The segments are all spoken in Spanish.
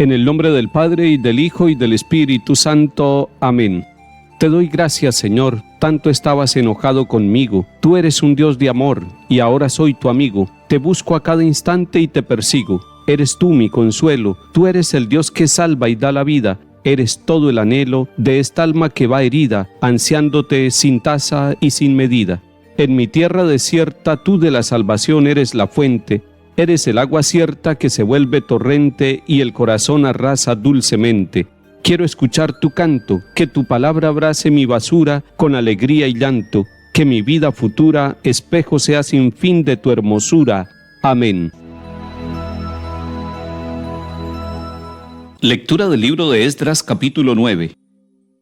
En el nombre del Padre, y del Hijo, y del Espíritu Santo. Amén. Te doy gracias, Señor, tanto estabas enojado conmigo. Tú eres un Dios de amor, y ahora soy tu amigo. Te busco a cada instante y te persigo. Eres tú mi consuelo, tú eres el Dios que salva y da la vida. Eres todo el anhelo de esta alma que va herida, ansiándote sin tasa y sin medida. En mi tierra desierta, tú de la salvación eres la fuente. Eres el agua cierta que se vuelve torrente y el corazón arrasa dulcemente. Quiero escuchar tu canto, que tu palabra abrace mi basura con alegría y llanto, que mi vida futura espejo sea sin fin de tu hermosura. Amén. Lectura del libro de Esdras, capítulo 9.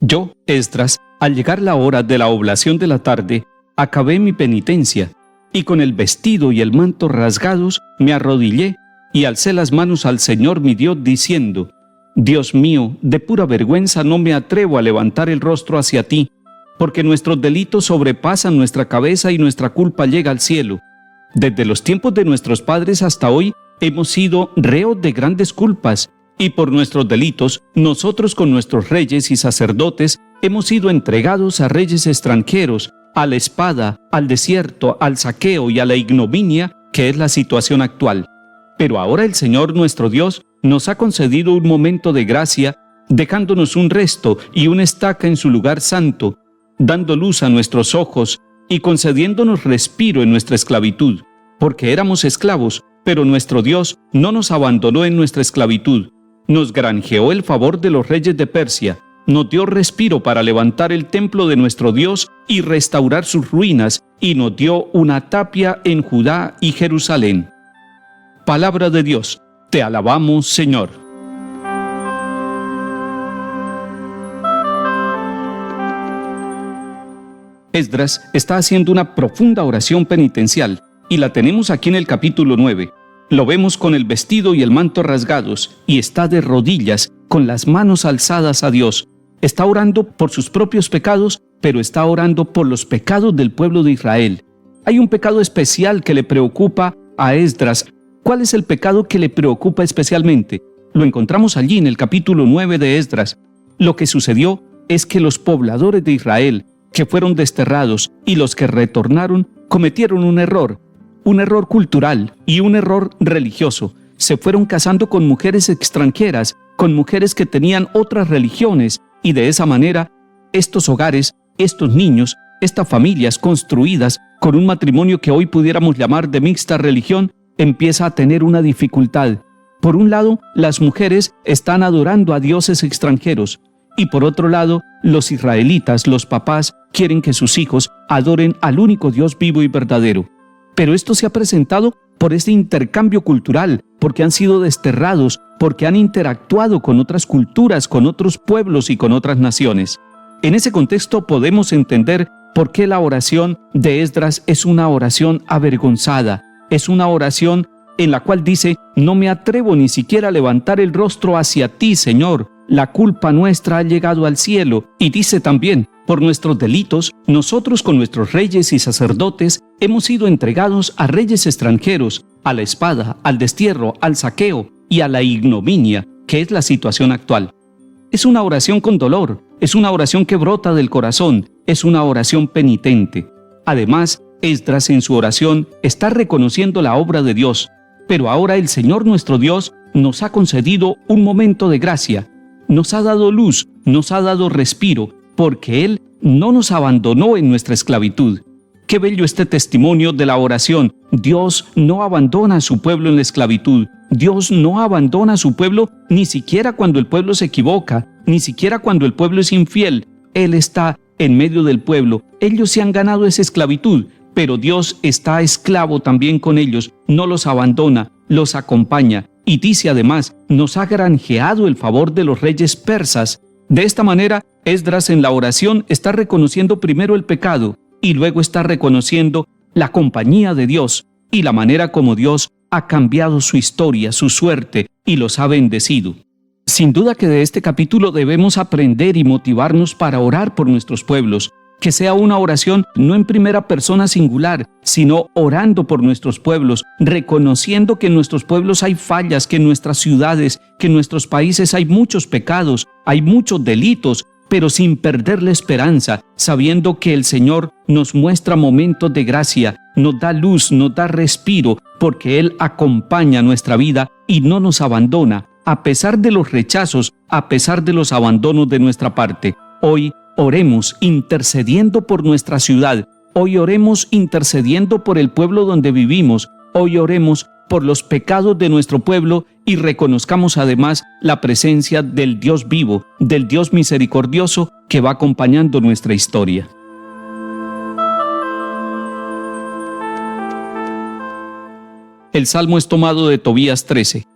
Yo, Esdras, al llegar la hora de la oblación de la tarde, acabé mi penitencia, y con el vestido y el manto rasgados me arrodillé y alcé las manos al Señor mi Dios, diciendo: Dios mío, de pura vergüenza no me atrevo a levantar el rostro hacia ti, porque nuestros delitos sobrepasan nuestra cabeza y nuestra culpa llega al cielo. Desde los tiempos de nuestros padres hasta hoy hemos sido reos de grandes culpas, y por nuestros delitos nosotros con nuestros reyes y sacerdotes hemos sido entregados a reyes extranjeros, a la espada, al desierto, al saqueo y a la ignominia, que es la situación actual. Pero ahora el Señor nuestro Dios nos ha concedido un momento de gracia, dejándonos un resto y una estaca en su lugar santo, dando luz a nuestros ojos y concediéndonos respiro en nuestra esclavitud, porque éramos esclavos, pero nuestro Dios no nos abandonó en nuestra esclavitud. Nos granjeó el favor de los reyes de Persia, nos dio respiro para levantar el templo de nuestro Dios y restaurar sus ruinas, y nos dio una tapia en Judá y Jerusalén. Palabra de Dios, te alabamos, Señor. Esdras está haciendo una profunda oración penitencial, y la tenemos aquí en el capítulo 9. Lo vemos con el vestido y el manto rasgados, y está de rodillas, con las manos alzadas a Dios. Está orando por sus propios pecados, pero está orando por los pecados del pueblo de Israel. Hay un pecado especial que le preocupa a Esdras. ¿Cuál es el pecado que le preocupa especialmente? Lo encontramos allí en el capítulo 9 de Esdras. Lo que sucedió es que los pobladores de Israel, que fueron desterrados, y los que retornaron, cometieron un error cultural y un error religioso. Se fueron casando con mujeres extranjeras, con mujeres que tenían otras religiones, y de esa manera, estos hogares, estos niños, estas familias construidas con un matrimonio que hoy pudiéramos llamar de mixta religión, empieza a tener una dificultad. Por un lado, las mujeres están adorando a dioses extranjeros, y por otro lado, los israelitas, los papás, quieren que sus hijos adoren al único Dios vivo y verdadero. Pero esto se ha presentado por este intercambio cultural, porque han sido desterrados, porque han interactuado con otras culturas, con otros pueblos y con otras naciones. En ese contexto podemos entender por qué la oración de Esdras es una oración avergonzada, es una oración en la cual dice: no me atrevo ni siquiera a levantar el rostro hacia ti, Señor, la culpa nuestra ha llegado al cielo. Y dice también: por nuestros delitos, nosotros con nuestros reyes y sacerdotes hemos sido entregados a reyes extranjeros, a la espada, al destierro, al saqueo y a la ignominia, que es la situación actual. Es una oración con dolor, es una oración que brota del corazón, es una oración penitente. Además, Esdras en su oración está reconociendo la obra de Dios, pero ahora el Señor nuestro Dios nos ha concedido un momento de gracia, nos ha dado luz, nos ha dado respiro, porque Él no nos abandonó en nuestra esclavitud. Qué bello este testimonio de la oración. Dios no abandona a su pueblo en la esclavitud. Dios no abandona a su pueblo ni siquiera cuando el pueblo se equivoca, ni siquiera cuando el pueblo es infiel. Él está en medio del pueblo. Ellos se han ganado esa esclavitud, pero Dios está esclavo también con ellos. No los abandona, los acompaña. Y dice además: nos ha granjeado el favor de los reyes persas. De esta manera, Esdras en la oración está reconociendo primero el pecado y luego está reconociendo la compañía de Dios y la manera como Dios ha cambiado su historia, su suerte, y los ha bendecido. Sin duda que de este capítulo debemos aprender y motivarnos para orar por nuestros pueblos, que sea una oración no en primera persona singular, sino orando por nuestros pueblos, reconociendo que en nuestros pueblos hay fallas, que en nuestras ciudades, que en nuestros países hay muchos pecados, hay muchos delitos, pero sin perder la esperanza, sabiendo que el Señor nos muestra momentos de gracia, nos da luz, nos da respiro, porque Él acompaña nuestra vida y no nos abandona, a pesar de los rechazos, a pesar de los abandonos de nuestra parte. Hoy oremos intercediendo por nuestra ciudad, hoy oremos intercediendo por el pueblo donde vivimos, hoy oremos por los pecados de nuestro pueblo y reconozcamos además la presencia del Dios vivo, del Dios misericordioso que va acompañando nuestra historia. El salmo es tomado de Tobías 13.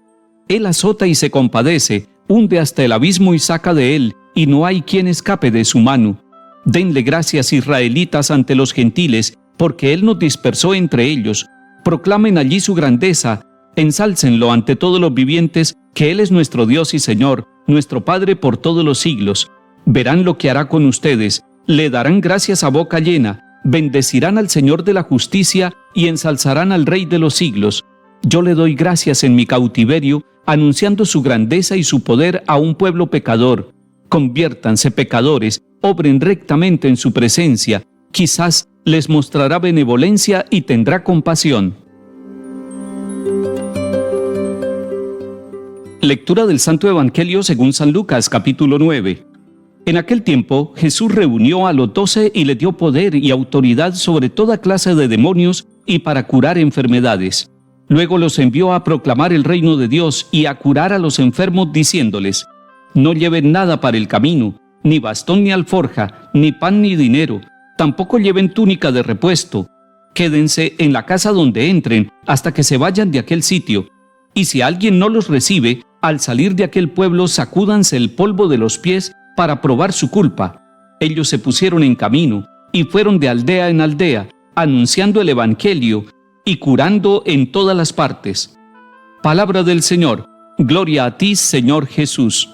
Él azota y se compadece, hunde hasta el abismo y saca de él, y no hay quien escape de su mano. Denle gracias, israelitas, ante los gentiles, porque Él nos dispersó entre ellos. Proclamen allí su grandeza, ensálcenlo ante todos los vivientes, que Él es nuestro Dios y Señor, nuestro Padre por todos los siglos. Verán lo que hará con ustedes, le darán gracias a boca llena, bendecirán al Señor de la justicia y ensalzarán al Rey de los siglos. Yo le doy gracias en mi cautiverio, anunciando su grandeza y su poder a un pueblo pecador. Conviértanse, pecadores, obren rectamente en su presencia. Quizás les mostrará benevolencia y tendrá compasión. Lectura del Santo Evangelio según San Lucas, capítulo 9. En aquel tiempo, Jesús reunió a los 12 y les dio poder y autoridad sobre toda clase de demonios y para curar enfermedades. Luego los envió a proclamar el reino de Dios y a curar a los enfermos, diciéndoles: no lleven nada para el camino, ni bastón ni alforja, ni pan ni dinero, tampoco lleven túnica de repuesto. Quédense en la casa donde entren hasta que se vayan de aquel sitio. Y si alguien no los recibe, al salir de aquel pueblo sacúdanse el polvo de los pies para probar su culpa. Ellos se pusieron en camino y fueron de aldea en aldea, anunciando el evangelio y curando en todas las partes. Palabra del Señor. Gloria a ti, Señor Jesús.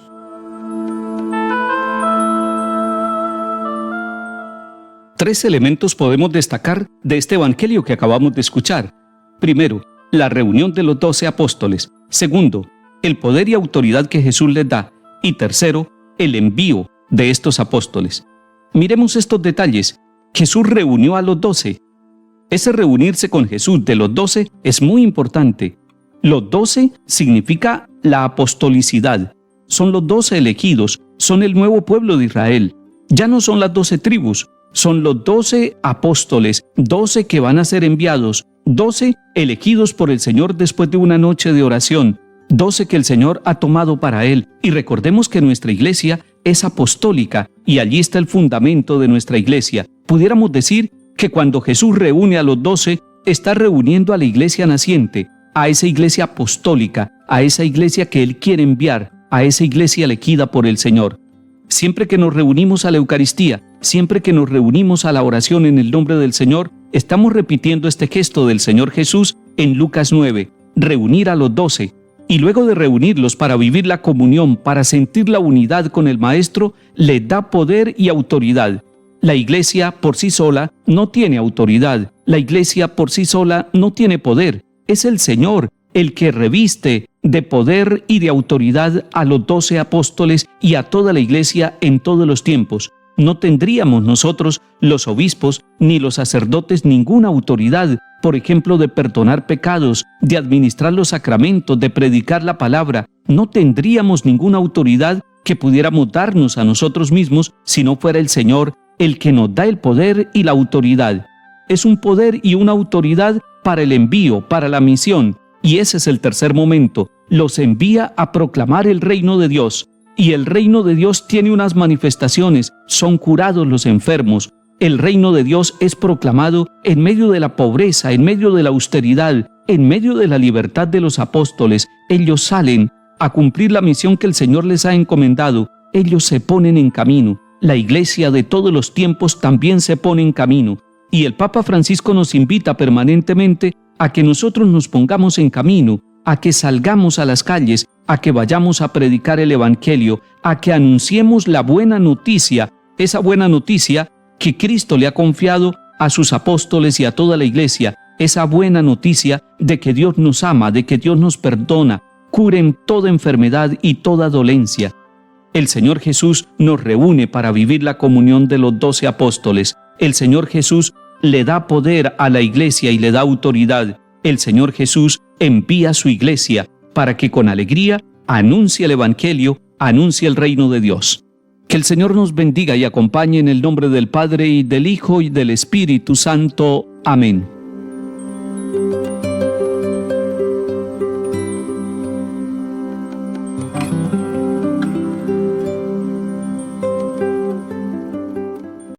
Tres elementos podemos destacar de este evangelio que acabamos de escuchar. Primero, la reunión de los 12 apóstoles. Segundo, el poder y autoridad que Jesús les da. Y tercero, el envío de estos apóstoles. Miremos estos detalles. Jesús reunió a los 12. Ese reunirse con Jesús de los 12 es muy importante. Los 12 significa la apostolicidad. Son los 12 elegidos, son el nuevo pueblo de Israel. Ya no son las 12 tribus, son los 12 apóstoles, 12 que van a ser enviados, 12 elegidos por el Señor después de una noche de oración, 12 que el Señor ha tomado para Él. Y recordemos que nuestra iglesia es apostólica y allí está el fundamento de nuestra iglesia. Pudiéramos decir que cuando Jesús reúne a los 12, está reuniendo a la iglesia naciente, a esa iglesia apostólica, a esa iglesia que Él quiere enviar, a esa iglesia elegida por el Señor. Siempre que nos reunimos a la Eucaristía, siempre que nos reunimos a la oración en el nombre del Señor, estamos repitiendo este gesto del Señor Jesús en Lucas 9, reunir a los 12. Y luego de reunirlos para vivir la comunión, para sentir la unidad con el Maestro, le da poder y autoridad. La iglesia por sí sola no tiene autoridad, la iglesia por sí sola no tiene poder. Es el Señor el que reviste de poder y de autoridad a los 12 apóstoles y a toda la iglesia en todos los tiempos. No tendríamos nosotros, los obispos, ni los sacerdotes, ninguna autoridad, por ejemplo, de perdonar pecados, de administrar los sacramentos, de predicar la palabra. No tendríamos ninguna autoridad que pudiéramos darnos a nosotros mismos si no fuera el Señor el que nos da el poder y la autoridad. Es un poder y una autoridad para el envío, para la misión. Y ese es el tercer momento. Los envía a proclamar el reino de Dios. Y el reino de Dios tiene unas manifestaciones. Son curados los enfermos. El reino de Dios es proclamado en medio de la pobreza, en medio de la austeridad, en medio de la libertad de los apóstoles. Ellos salen a cumplir la misión que el Señor les ha encomendado. Ellos se ponen en camino. La iglesia de todos los tiempos también se pone en camino. Y el Papa Francisco nos invita permanentemente a que nosotros nos pongamos en camino, a que salgamos a las calles, a que vayamos a predicar el Evangelio, a que anunciemos la buena noticia, esa buena noticia que Cristo le ha confiado a sus apóstoles y a toda la iglesia esa buena noticia de que Dios nos ama, de que Dios nos perdona, curen toda enfermedad y toda dolencia. El Señor Jesús nos reúne para vivir la comunión de los 12 apóstoles. El Señor Jesús le da poder a la iglesia y le da autoridad. El Señor Jesús envía a su iglesia para que con alegría anuncie el Evangelio, anuncie el reino de Dios. Que el Señor nos bendiga y acompañe en el nombre del Padre y del Hijo y del Espíritu Santo. Amén.